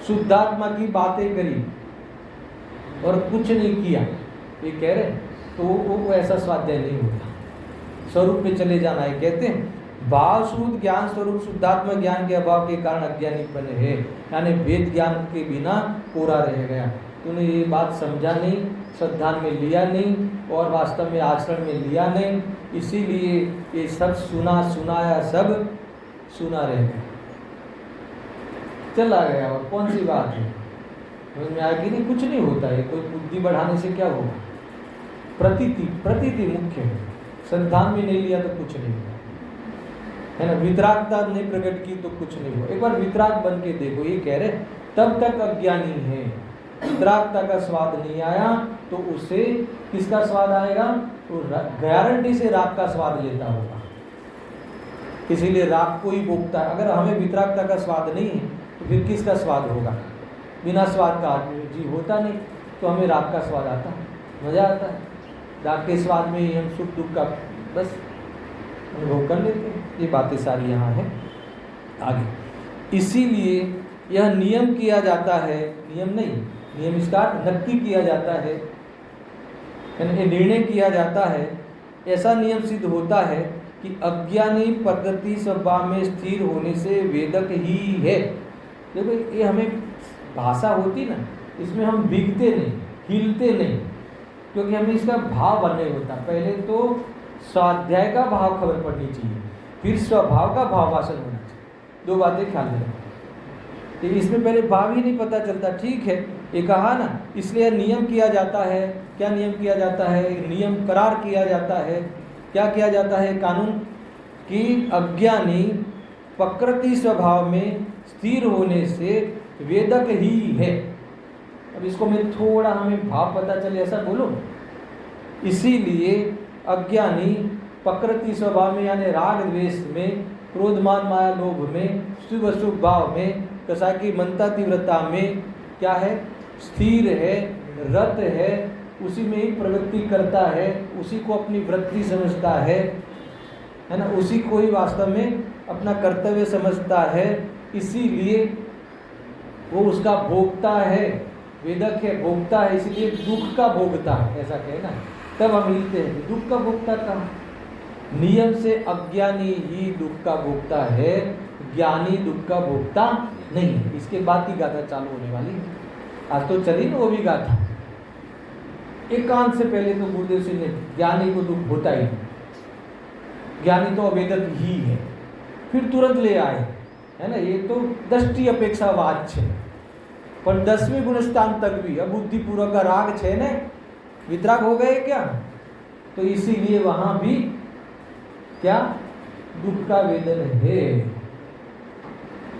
शुद्धात्मा की बातें करी और कुछ नहीं किया, ये कह रहे। तो वो ऐसा स्वाध्याय नहीं होता, स्वरूप में चले जाना है। कहते हैं भाव शुद्ध ज्ञान स्वरूप शुद्धात्मा ज्ञान के अभाव के कारण अज्ञानी बने है, यानी वेद ज्ञान के बिना कोरा रह गया। तूने ये बात समझा नहीं, श्रद्धा में लिया नहीं, और वास्तव में आचरण में लिया नहीं, इसीलिए ये सब सुनाया सब सुना रह गया, चला गया। और कौन सी बात है समझ में आएगी? नहीं, कुछ नहीं होता है। कोई बुद्धि बढ़ाने से क्या होगा? प्रतीति मुख्य है। श्रद्धा में नहीं लिया तो कुछ नहीं हुआ, है ना। वितरागता नहीं प्रकट की तो कुछ नहीं हुआ। एक बार वितराग बन के देखो, ये कह रहे तब तक अज्ञानी है, वितरागता का स्वाद नहीं आया तो उसे किसका स्वाद आएगा? तो गारंटी से राग का स्वाद लेता होगा, इसीलिए राग को ही भोगता है। अगर हमें वितरागता का स्वाद नहीं है तो फिर किसका स्वाद होगा? बिना स्वाद का आदमी जी होता नहीं, तो हमें राग का स्वाद आता है, मजा आता है। राग के स्वाद में ही हम सुख दुख का बस अनुभव कर लेते हैं। ये बातें सारी यहाँ है आगे। इसीलिए यह नियम किया जाता है, नियम नहीं, नियम इसका नक्की किया जाता है, निर्णय किया जाता है। ऐसा नियम सिद्ध होता है कि अज्ञानी प्रकृति स्वभाव में स्थिर होने से वेदक ही है। देखो ये हमें भाषा होती ना, इसमें हम बिगते नहीं, हिलते नहीं, क्योंकि हमें इसका भाव बनने होता। पहले तो स्वाध्याय का भाव खबर पड़नी चाहिए, फिर स्वभाव का भावासन होना चाहिए। दो बातें ख्याल में रखो। तो इसमें पहले भाव ही नहीं पता चलता, ठीक है, ये कहा ना, इसलिए नियम किया जाता है। क्या नियम किया जाता है? नियम करार किया जाता है। क्या किया जाता है? कानून कि अज्ञानी प्रकृति स्वभाव में स्थिर होने से वेदक ही है। अब इसको मैं थोड़ा हमें भाव पता चले ऐसा बोलो। इसीलिए अज्ञानी प्रकृति स्वभाव में यानी राग द्वेष में, क्रोधमान माया लोभ में, शुभ अशुभ भाव में, कसा की मनता तीव्रता में क्या है? स्थिर है, रत है, उसी में ही प्रवृत्ति करता है, उसी को अपनी वृत्ति समझता है ना, उसी को ही वास्तव में अपना कर्तव्य समझता है। इसीलिए वो उसका भोगता है, वेदक है, भोगता है, इसलिए दुख का भोगता है, ऐसा कहना। तब हम मिलते हैं दुख का भोगता कहाँ? नियम से अज्ञानी ही दुख का भोगता है, ज्ञानी दुख का भोगता नहीं है। इसके बाद की गाथा चालू होने वाली है। आज तो चली ना वो भी गाथा। एकांत से पहले तो गुरुदेव सिंह ने ज्ञानी को दुख होता ही नहीं, ज्ञानी तो अवेदक ही है, फिर तुरंत ले आए, है ना। ये तो दृष्टि अपेक्षा वाच्य है, पर 10वें गुण स्थान तक भी अबुद्धिपूर्वक का राग छे ने वितराग हो गए क्या? तो इसीलिए वहां भी क्या दुख का वेदन है।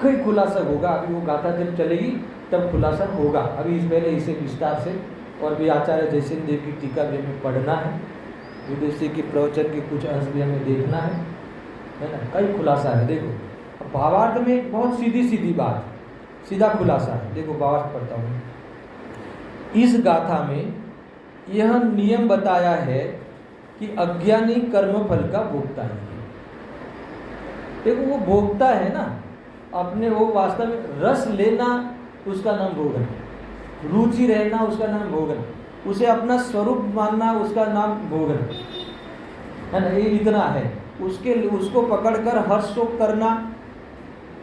कई खुलासा होगा, अभी वो गाथा जब चलेगी तब खुलासा होगा। अभी इस पहले इसे विस्तार से, और भी आचार्य जयसिंह देव की टीका भी हमें पढ़ना है, विदेशी के प्रवचन के कुछ अंश भी हमें देखना है ना। कई खुलासा है। देखो भावार्थ में बहुत सीधी सीधी बात, सीधा खुलासा है। देखो भावार्थ पढ़ता हूँ। इस गाथा में यह नियम बताया है कि अज्ञानी कर्म फल का भोगता है। देखो वो भोगता है ना अपने, वो वास्तव में रस लेना उसका नाम भोगना, रुचि रहना उसका नाम भोगना, उसे अपना स्वरूप मानना उसका नाम भोगना है ना। ये इतना है। उसको पकड़कर हर्ष शोक करना,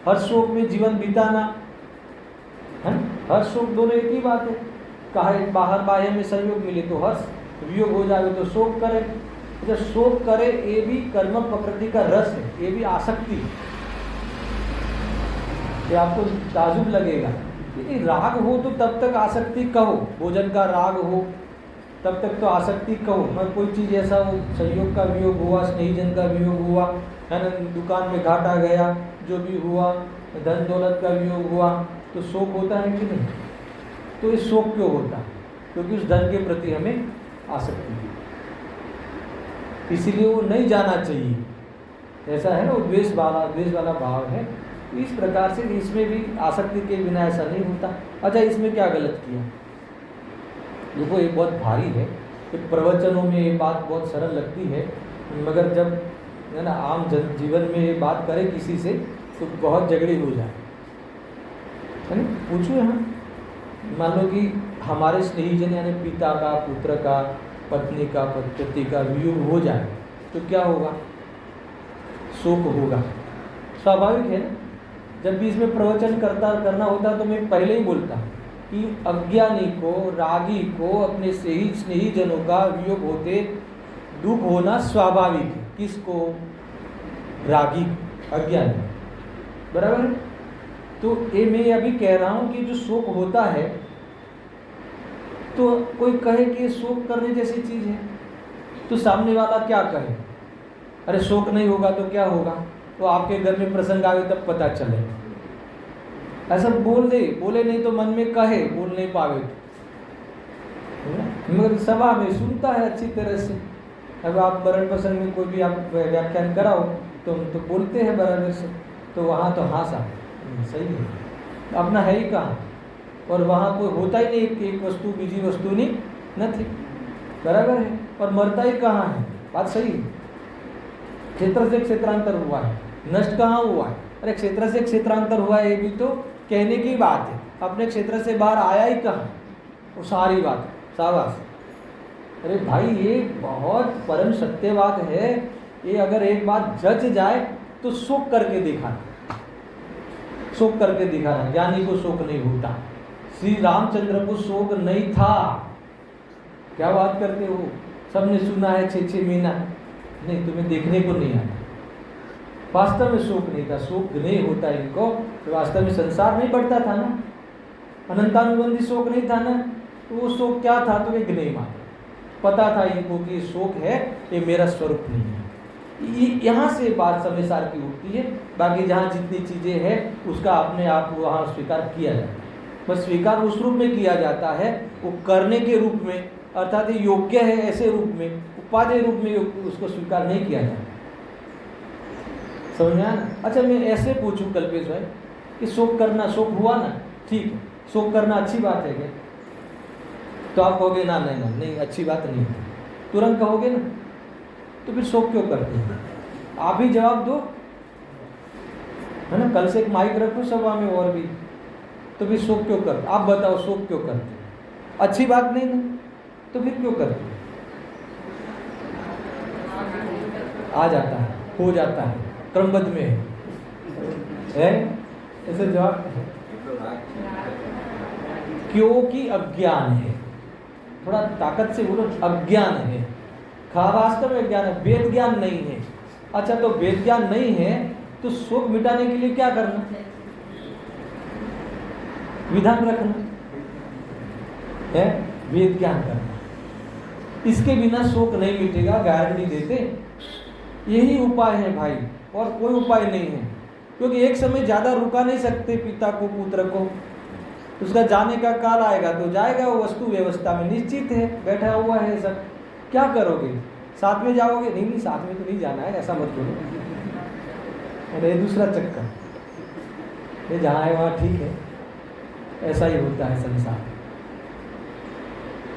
हर्ष शोक में जीवन बिताना है ना। हर्ष शोक दोनों एक ही बात है। कहा बाहर बाह्य में संयोग मिले तो हर्ष, वियोग हो जाए तो शोक करे। जब शोक करे ये भी कर्म प्रकृति का रस है, ये भी आसक्ति है। ये आपको ताजुब लगेगा कि राग हो तो तब तक आसक्ति कहो, भोजन का राग हो तब तक तो आसक्ति कहो। मगर कोई चीज़ ऐसा हो, संयोग का वियोग हुआ, स्नेहीजन का वियोग हुआ है ना, दुकान में घाटा गया, जो भी हुआ, धन दौलत का वियोग हुआ, तो शोक होता है कि नहीं? तो ये शोक क्यों होता है? क्योंकि उस धन के प्रति हमें आसक्ति है, इसीलिए वो नहीं जाना चाहिए। ऐसा है ना, वो द्वेष वाला भाव है। इस प्रकार से इसमें भी आसक्ति के बिना ऐसा नहीं होता। अच्छा, इसमें क्या गलत किया? देखो ये बहुत भारी है, कि प्रवचनों में ये बात बहुत सरल लगती है, मगर जब है ना आम जीवन में ये बात करे किसी से तो बहुत झगड़े हो जाए है ना। पूछो यहाँ, मान लो कि हमारे स्नेहीजन यानी पिता का, पुत्र का, पत्नी का, पति का वियोग हो जाए तो क्या होगा? शोक होगा, स्वाभाविक है ना। जब भी इसमें प्रवचन करना होता तो मैं पहले ही बोलता कि अज्ञानी को, रागी को अपने स्नेही जनों का वियोग होते दुख होना स्वाभाविक है। किसको? रागी, अज्ञानी, बराबर है। तो ये मैं अभी कह रहा हूँ कि जो शोक होता है, तो कोई कहे कि शोक करने जैसी चीज़ है, तो सामने वाला क्या कहे? अरे शोक नहीं होगा तो क्या होगा? तो आपके घर में प्रसंग आवे तब पता चले। ऐसा बोल दे, बोले नहीं तो मन में कहे, बोल नहीं पावे मगर सभा में सुनता है अच्छी तरह से। अब आप मरण प्रसंग में कोई भी आप व्याख्यान कराओ तो बोलते हैं बराबर से, तो वहाँ तो हाँ साहब सही है, अपना है ही कहाँ, और वहाँ कोई होता ही नहीं, एक वस्तु बीजी वस्तु नहीं थी, बराबर है। और मरता ही कहाँ है, बात सही है। क्षेत्र से क्षेत्रांतर हुआ है, नष्ट कहाँ हुआ है? अरे क्षेत्र से क्षेत्रांतर हुआ है, ये भी तो कहने की बात है। अपने क्षेत्र से बाहर आया ही कहाँ, वो सारी बात शाबाश। अरे भाई ये बहुत परम सत्य बात है। ये अगर एक बात जच जाए तो शोक करके दिखाना, शोक करके दिखाना। ज्ञानी को शोक नहीं होता, श्री रामचंद्र को शोक नहीं था। क्या बात करते हो? सबने सुना है 6 महीना, नहीं तुम्हें देखने को नहीं आया। वास्तव में शोक नहीं था, शोक नहीं होता इनको। तो वास्तव में संसार नहीं बढ़ता था ना, अनंतानुबंधी शोक नहीं था ना, तो वो शोक क्या था? तो एक नहीं मात्र पता था इनको कि शोक है, ये मेरा स्वरूप नहीं है। यहाँ से बात समय सार की उठती है। बाकी जहाँ जितनी चीज़ें हैं उसका अपने आप वहाँ स्वीकार किया जाता है। बस स्वीकार उस रूप में किया जाता है, वो करने के रूप में, अर्थात योग्य है ऐसे रूप में, उपादेय रूप में उसको स्वीकार नहीं किया जाता। समझ में आया ना? अच्छा, मैं ऐसे पूछूं कल्पेश भाई कि शोक करना, शोक हुआ ना, ठीक है, शोक करना अच्छी बात है क्या? तो आप कहोगे ना नहीं अच्छी बात नहीं है, तुरंत कहोगे ना। तो फिर शोक क्यों करते हैं? आप ही जवाब दो, है ना। कल से एक माइक रखो सभा में और भी, तो फिर शोक क्यों करते? आप बताओ, शोक क्यों करते? अच्छी बात नहीं ना, तो फिर क्यों करते? आ जाता है, हो जाता है, क्रमबद्ध में है ऐसे जवाब। क्योंकि अज्ञान है। थोड़ा ताकत से बोलो, अज्ञान है। वास्तव में ज्ञान है, वेद ज्ञान नहीं है। अच्छा, तो वेद ज्ञान नहीं है तो शोक मिटाने के लिए क्या करना? विधान रखना है, वेद ज्ञान करना। इसके बिना शोक नहीं मिटेगा, गारंटी देते। यही उपाय है भाई, और कोई उपाय नहीं है। क्योंकि एक समय ज़्यादा रुका नहीं सकते पिता को, पुत्र को। उसका जाने का काल आएगा तो जाएगा, वो वस्तु व्यवस्था में निश्चित है, बैठा हुआ है सब। क्या करोगे? साथ में जाओगे? नहीं, साथ में तो नहीं जाना है, ऐसा मत बोलो। अरे दूसरा चक्कर, ये जहाँ है वहाँ ठीक है, ऐसा ही होता है संसार।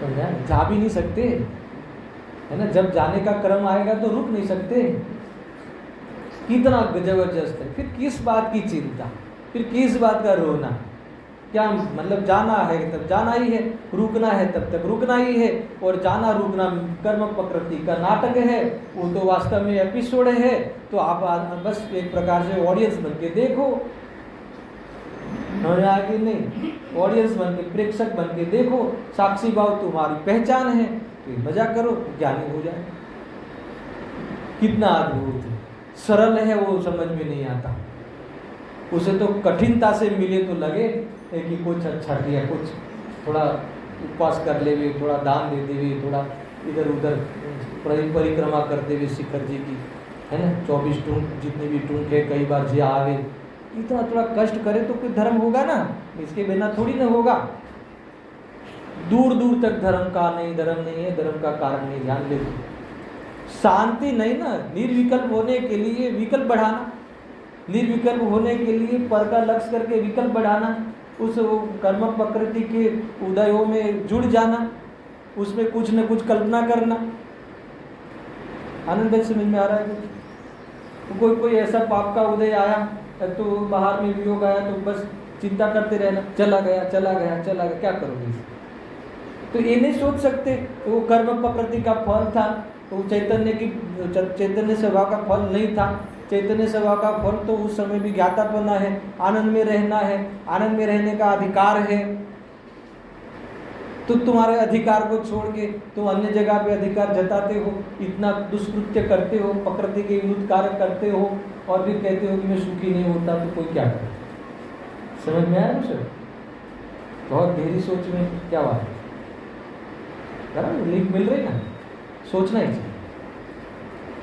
समझा? जा भी नहीं सकते है ना। जब जाने का क्रम आएगा तो रुक नहीं सकते, कितना जबरदस्त है। फिर किस बात की चिंता, फिर किस बात का रोना, क्या मतलब जाना है तब जाना ही है, रुकना है तब तक रुकना ही है। और जाना रुकना कर्म प्रकृति का नाटक है, वो तो वास्तव में एपिसोड है। तो आप बस एक प्रकार से ऑडियंस बन के देखो, आगे नहीं, ऑडियंस बन के, प्रेक्षक बन के देखो। साक्षी भाव तुम्हारी पहचान है, तो मजा करो, ज्ञानी हो जाए। कितना अद्भुत है, सरल है, वो समझ में नहीं आता। उसे तो कठिनता से मिले तो लगे कि कुछ अच्छा किया, कुछ थोड़ा उपवास कर ले, थोड़ा दान दे दे, थोड़ा इधर उधर परिक्रमा करते हुए शिखर जी की, है ना, 24 टूंक जितनी भी टूंक है, कई बार जी आवे, इतना थोड़ा कष्ट करे तो कोई धर्म होगा ना, इसके बिना थोड़ी ना होगा। दूर दूर तक धर्म का नहीं, धर्म नहीं है, धर्म का कारण नहीं, ध्यान दे। शांति नहीं ना, निर्विकल्प होने के लिए विकल्प बढ़ाना, निर्विकल्प होने के लिए पर का लक्ष्य करके विकल्प बढ़ाना, उस कर्म प्रकृति के उदयों में जुड़ जाना, उसमें कुछ न कुछ कल्पना करना। आनंद भाई समझ में आ रहा है? तो कोई ऐसा पाप का उदय आया तो बाहर में वियोग आया तो बस चिंता करते रहना, चला गया चला गया चला गया, क्या करोगे? तो ये नहीं सोच सकते वो कर्म प्रकृति का फल था, वो चैतन्य स्वभाव का फल नहीं था। चैतन्य स्वभाव का फल तो उस समय भी ज्ञातापना है, आनंद में रहना है, आनंद में रहने का अधिकार है। तो तुम्हारे अधिकार को छोड़ के तुम अन्य जगह पे अधिकार जताते हो, इतना दुष्कृत्य करते हो, प्रकृति के विरुद्ध कार्य करते हो, और फिर कहते हो कि मैं सुखी नहीं होता, तो कोई क्या करे? समझ में आया सर? बहुत गहरी सोच में क्या बात है, बराबर लिंक मिल रही ना, सोचना ही चाहिए।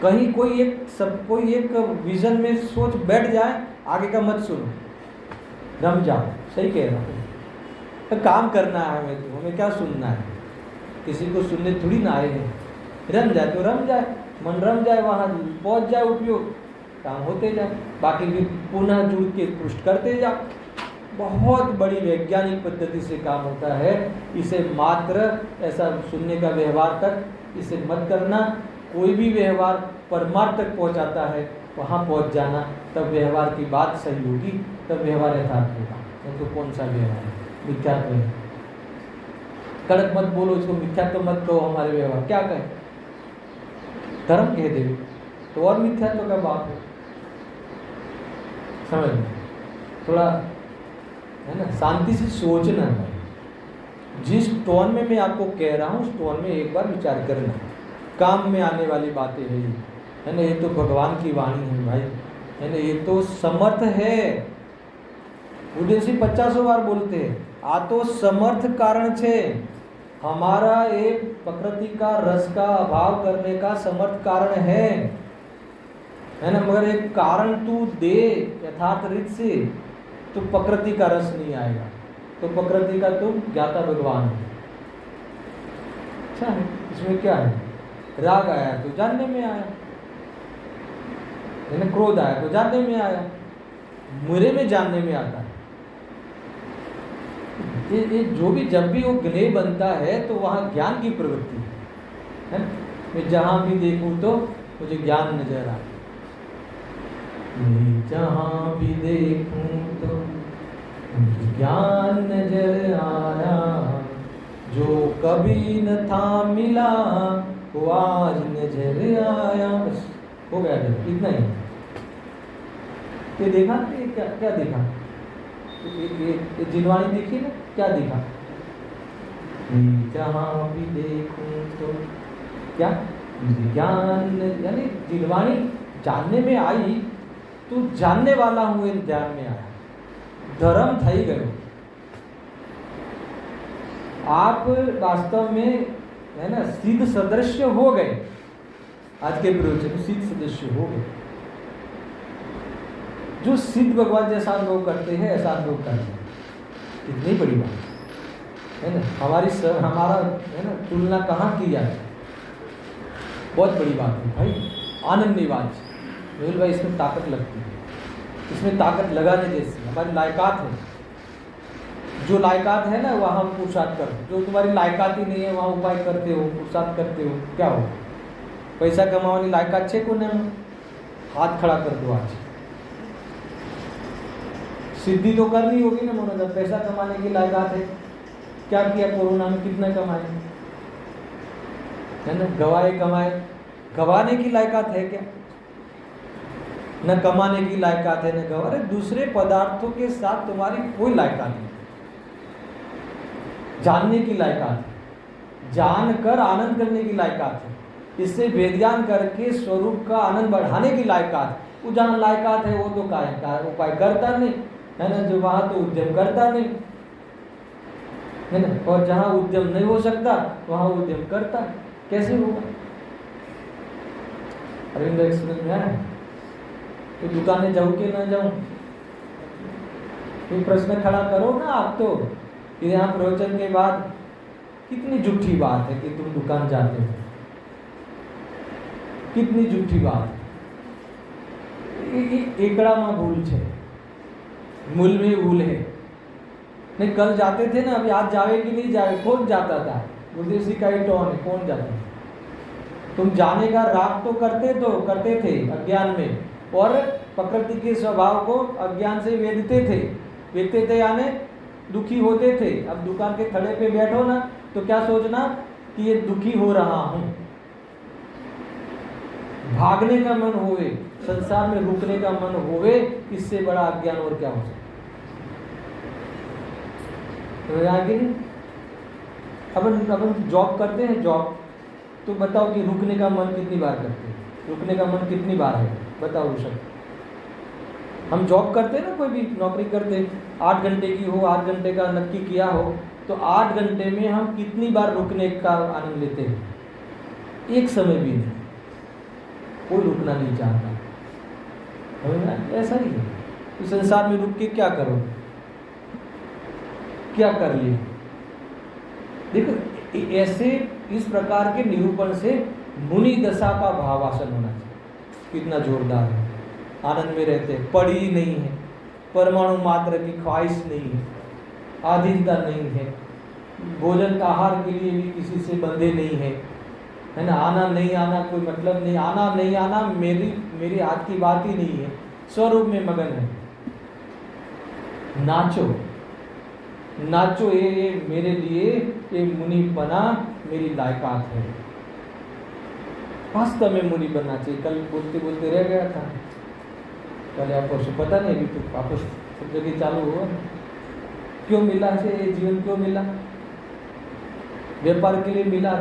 कहीं कोई एक विजन में सोच बैठ जाए, आगे का मत सुनो, रम जाओ। सही कह रहा हूँ, तो काम करना है हमें, तो हमें क्या सुनना है, किसी को सुनने थोड़ी ना आए हैं। रम जाए तो रम जाए, मन रम जाए, वहाँ पहुँच जाए, उपयोग काम होते जाए, बाकी भी पुनः जुड़ के पुष्ट करते जाओ। बहुत बड़ी वैज्ञानिक पद्धति से काम होता है। इसे मात्र ऐसा सुनने का व्यवहार तक इसे मत करना। कोई भी व्यवहार परमार्थ तक पहुंचाता है, वहाँ पहुंच जाना, तब व्यवहार की बात सही होगी, तब व्यवहार यथार्थ होगा। नहीं तो कौन सा व्यवहार है? मिथ्यात्व है। कड़क मत बोलो इसको, मिथ्यात्व मत कहो हमारे व्यवहार, क्या कहें? धर्म कह दे तो और मिथ्यात्व का बात है। समझ में थोड़ा है ना, शांति से सोचना है। जिस टोन में मैं आपको कह रहा हूँ, उस टोन में एक बार विचार करना। काम में आने वाली बातें है ना, ये तो भगवान की वाणी है भाई, है ना, ये तो समर्थ है। उदय सिंह 50 बार बोलते हैं, आ तो समर्थ कारण छे, हमारा एक प्रकृति का रस का अभाव करने का समर्थ कारण है ना, मगर एक कारण तू दे यथार्थ रीत से, तो प्रकृति का रस नहीं आएगा, तो प्रकृति का तुम ज्ञाता भगवान हो। अच्छा है, इसमें क्या है? राग आया तो जानने में आया, क्रोध आया तो जानने में आया, मुरे में जानने में आता है। ये जो भी जब भी वो ज्ञेय बनता है तो वहाँ ज्ञान की प्रवृत्ति है। मैं जहाँ भी देखूँ तो मुझे ज्ञान नजर आए, मैं जहाँ भी देखूँ तो मुझे ज्ञान नजर आया, जो कभी न था मिला वो आज नजर आया। बस हो गया, इतना ही। ये देखा, ये क्या देखा? ये जिनवाणी देखी ना, क्या देखा? जहाँ भी देखूं तो क्या ज्ञान, यानी जिनवाणी जानने में आई तो जानने वाला हुए ध्यान में आया, धर्म थई गयो। आप वास्तव में है ना सिद्ध सदृश्य हो गए, आज के प्रवचन में सिद्ध सदृश्य हो गए। जो सिद्ध भगवान जैसा अनुभव करते हैं ऐसा अनुभव करते हैं, कितनी बड़ी बात है ना। हमारा है ना तुलना कहाँ की जाए, बहुत बड़ी बात है भाई। आनंद निवाज मेहुल भाई, इसमें ताकत लगती है, इसमें ताकत लगाने जैसी हमारी लायकात है। जो लायकात है ना वहाँ हम पुरुषार्थ करते, जो तुम्हारी लायकात ही नहीं है वहाँ उपाय करते हो, पुरुषार्थ करते हो, क्या हो? પૈસા કમાવાની લાયકાત છે કોને? हाथ खड़ा कर दो आज। सिद्धि तो करनी होगी ना मनोज, पैसा कमाने की लायकात है। क्या किया कोरोना में? कितना कमाए? है ना, गवाए कमाए। गवाने की लायकात है क्या? न कमाने की लायकात है न गवा। अरे दूसरे पदार्थों के साथ तुम्हारी कोई लायकात नहीं। जानने की लायकात है, जानकर आनंद करने की लायकात है, इससे वेद्यान करके स्वरूप का आनंद बढ़ाने की लायकात। वो जहाँ लायकात है वो तो उपाय करता नहीं, है ना, जो वहाँ तो उद्यम करता नहीं, है ना, और जहाँ उद्यम नहीं हो सकता वहाँ उद्यम करता। कैसे होगा? अरविंद एक्सप्रेस में है तो दुकानें जाऊँ कि ना जाऊँ? ये प्रश्न खड़ा करो ना आप तो। यहाँ प्रवचन के बाद कितनी झूठी बात है कि तुम दुकान जाते हो, कितनी झूठी बात। एकड़ा में भूल है, मूल में भूल है। नहीं, कल जाते थे ना, अभी आज जावे कि नहीं जावे? कौन जाता था? गुरुदेव का ही टोन है, कौन जाता? तुम जाने का राग तो करते थे अज्ञान में, और प्रकृति के स्वभाव को अज्ञान से वेदते थे यानी दुखी होते थे। अब दुकान के खड़े पे बैठो ना तो क्या सोचना कि ये दुखी हो रहा हूं। भागने का मन होवे, संसार में रुकने का मन होवे, इससे बड़ा अज्ञान और क्या हो सकता? अपन जॉब करते हैं, जॉब तो बताओ कि रुकने का मन कितनी बार करते हैं? रुकने का मन कितनी बार है? बताओ सब। हम जॉब करते हैं ना, कोई भी नौकरी करते, 8 घंटे की हो, 8 घंटे का नक्की किया हो, तो 8 घंटे में हम कितनी बार रुकने का आनंद लेते हैं? एक समय भी नहीं, कोई रुकना नहीं चाहता। ऐसा ही है। तो संसार में रुक के क्या करो, क्या कर लिए? देखो ऐसे इस प्रकार के निरूपण से मुनि दशा का भावासन होना चाहिए। कितना जोरदार है। आनंद में रहते, पड़ी नहीं है, परमाणु मात्र की ख्वाहिश नहीं है, आधीनता नहीं है, भोजन आहार के लिए भी किसी से बंधे नहीं है, है ना, आना नहीं आना कोई मतलब नहीं, आना नहीं आना मेरी हाथ की बात ही नहीं है, स्वरूप में मगन है। नाचो नाचो, ये मेरे लिए ये मुनि बना मेरी लायकात है। वास्तव में मुनि बनना चाहिए। कल बोलते बोलते रह गया था, कल या परसों पता नहीं, अभी तो वापस सब जगह चालू हुआ। क्यों मिला से ये जीवन? क्यों मिला? व्यापार के लिए मिला,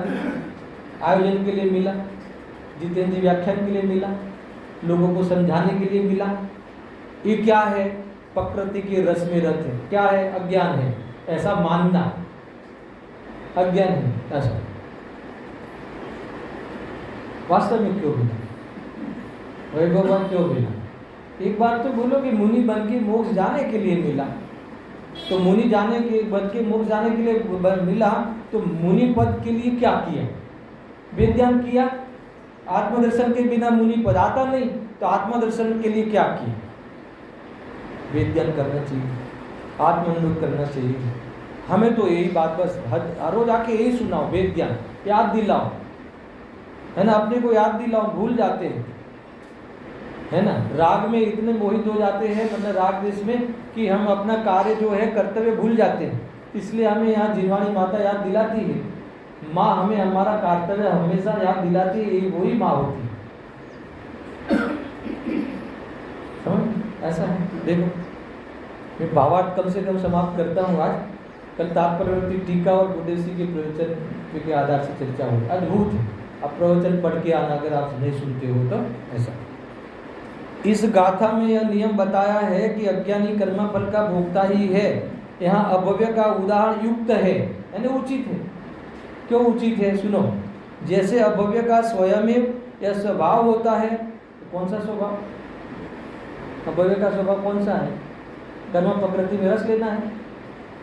आयोजन के लिए मिला, जितेंद्र जी व्याख्यान के लिए मिला, लोगों को समझाने के लिए मिला। ये क्या है? प्रकृति के रस में रत है। क्या है? अज्ञान है, ऐसा मानना अज्ञान है ऐसा। वास्तव में क्यों मिला? वही भगवान क्यों मिला? एक बार तो बोलो कि मुनि बन के मोक्ष जाने के लिए मिला, तो मुनि जाने के बन के मोक्ष जाने के लिए मिला, तो मुनि पद के लिए क्या किया? वेद्यान किया। आत्मदर्शन के बिना मुनि पद आता नहीं, तो आत्मदर्शन के लिए क्या किया? वेद्यान करना चाहिए, आत्मानुभव करना चाहिए। हमें तो यही बात बस हर रोज आके यही सुनाओ, वेद्यान याद दिलाओ, है ना, अपने को याद दिलाओ। भूल जाते हैं, है ना, राग में इतने मोहित हो जाते हैं, मतलब राग देश में, कि हम अपना कार्य जो है कर्तव्य भूल जाते हैं। इसलिए हमें यहाँ जिनवाणी माता याद दिलाती है। माँ हमें हमारा कर्तव्य हमेशा याद दिलाती है, यही वही माँ होती है। ऐसा है। देखो मैं भावार्थ कम से कम समाप्त करता हूँ आज। कल तात्पर्य टीका और बुद्धेसी के प्रवचन के आधार से चर्चा हो, अद्भुत है। अब प्रवचन पढ़ के आना, अगर आप नहीं सुनते हो तो ऐसा। इस गाथा में यह नियम बताया है कि अज्ञानी कर्मफल का भोक्ता ही है। यहाँ अभव्य का उदाहरण युक्त है, यानी उचित है। क्यों उचित है? सुनो। जैसे अभव्य का स्वयं यह स्वभाव होता है, तो कौन सा स्वभाव? अभव्य का स्वभाव कौन सा है? कर्म प्रकृति में रस लेना है।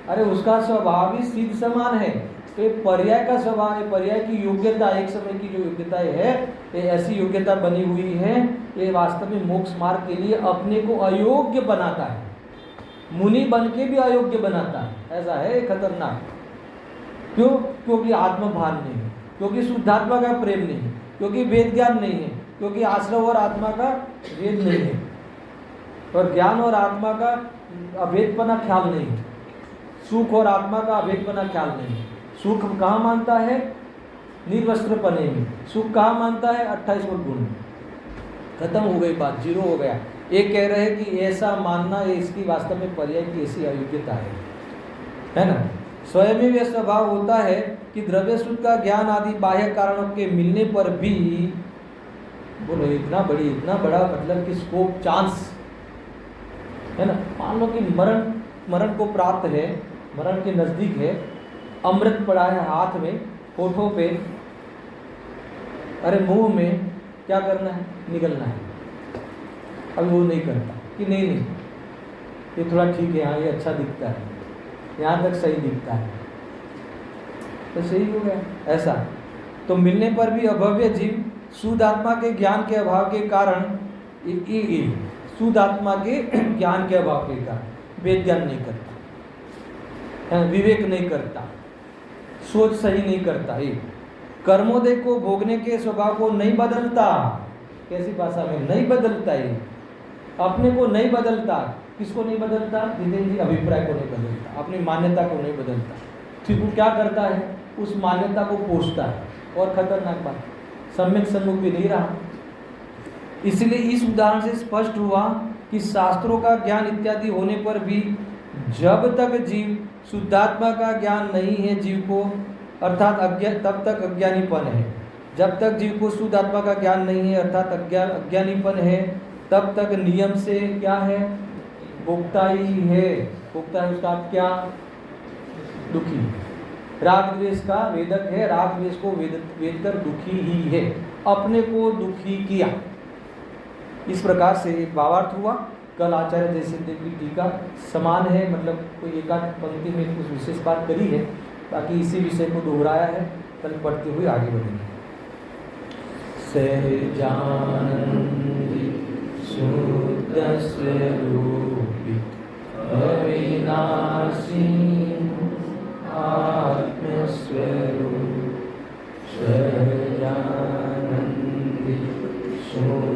अरे उसका स्वभाव ही सिद्ध समान है। तो ये पर्याय का स्वभाव है, पर्याय की योग्यता, एक समय की जो योग्यता है, ये ऐसी योग्यता बनी हुई है, ये वास्तव में मोक्ष मार्ग के लिए अपने को अयोग्य बनाता है। मुनि बन के भी अयोग्य बनाता है। ऐसा है खतरनाक। क्यों? क्योंकि आत्मभान नहीं है, क्योंकि शुद्धात्मा का प्रेम नहीं है, क्योंकि वेद ज्ञान नहीं है, क्योंकि आश्रव और आत्मा का वेद नहीं है, और ज्ञान और आत्मा का अभेदपना ख्याल नहीं है, सुख और आत्मा का अभेदपना ख्याल नहीं है। सुख कहाँ मानता है? निर्वस्त्रपने में। सुख कहाँ मानता है? 28 गुण में। खत्म हो गई बात, जीरो हो गया। एक कह रहे हैं कि ऐसा मानना है, इसकी वास्तव में पर्याय की ऐसी अयोग्यता है ना। स्वयं में यह स्वभाव होता है कि द्रव्य सुख का ज्ञान आदि बाह्य कारणों के मिलने पर भी, बोलो इतना बड़ा मतलब कि स्कोप, चांस है ना। मान लो कि मरण को प्राप्त है, मरण के नजदीक है, अमृत पड़ा है हाथ में, होठों पे, अरे मुंह में, क्या करना है? निगलना है। अभी वो नहीं करता कि नहीं ये थोड़ा ठीक है, हाँ ये अच्छा दिखता है, यहाँ तक सही दिखता है, तो सही हो गया ऐसा। तो मिलने पर भी अभव्य जीव शुद्ध आत्मा के ज्ञान के अभाव के कारण, शुद्ध आत्मा के ज्ञान के अभाव के कारण वेद ज्ञान नहीं करता, विवेक नहीं करता, सोच सही नहीं करता, कर्मोदय को भोगने के स्वभाव को नहीं बदलता। कैसी भाषा में? नहीं बदलता, ये अपने को नहीं बदलता। किसको नहीं बदलता? जितेंद्र जी, अभिप्राय को नहीं बदलता, अपनी मान्यता को नहीं बदलता। ठीक, वो क्या करता है? उस मान्यता को पोषता है। और खतरनाक बात, सम्यक सन्मुख भी नहीं रहा। इसलिए इस उदाहरण से स्पष्ट हुआ कि शास्त्रों का ज्ञान इत्यादि होने पर भी जब तक जीव शुद्धात्मा का ज्ञान नहीं है जीव को, अर्थात तब तक अज्ञानीपन है। जब तक जीव को शुद्ध आत्मा का ज्ञान नहीं है, अर्थात अज्ञानीपन है, तब तक नियम से क्या है? भोक्ता ही है। भोक्ता है उसका क्या? दुखी। राग द्वेष का वेदक है, राग द्वेष को वेद कर दुखी ही है, अपने को दुखी किया। इस प्रकार से एक भावार्थ हुआ। कल आचार्य जयसिंह की टीका समान है, मतलब कोई एकाध पंक्ति में कुछ विशेष बात करी है, बाकी इसी विषय को दोहराया है। कल पढ़ते हुए आगे बढ़ेंगे। सहजानंदी शुद्ध स्वरूपी अविनाशी आत्मस्वरूप सहजानंदी शुद्ध